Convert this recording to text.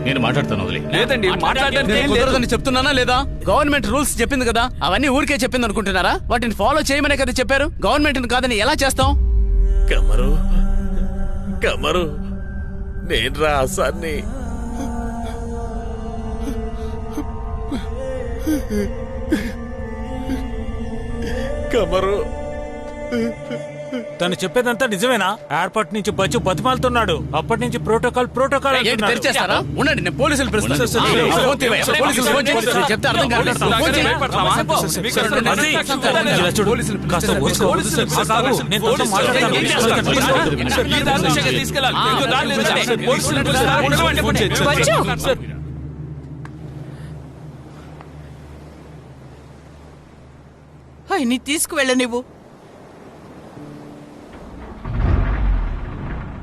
నేను మాట్లాడతాను వదిలే. లేదండి కుదరదని చెప్తున్నానా లేదా? గవర్నమెంట్ రూల్స్ చెప్పింది కదా, అవన్నీ ఊరికే చెప్పింది అనుకుంటున్నారా? వాటిని ఫాలో చేయమనే కదా చెప్పారు. గవర్నమెంట్ కాదని ఎలా చేస్తాం? కమరు కమరు నేను రా ఆసాన్ని. కమరు తను చెప్పేదంతా నిజమేనా? ఎయిర్పోర్ట్ నుంచి బచ్చు బతిమాలుతున్నాడు. అప్పటి నుంచి ప్రోటోకాల్ తెరిచేస్తారా? ఉండండి, నేను పోలీసులు పిలుస్తాను. చెప్తే అర్థం కాదు. నీ తీసుకువెళ్ళ నువ్వు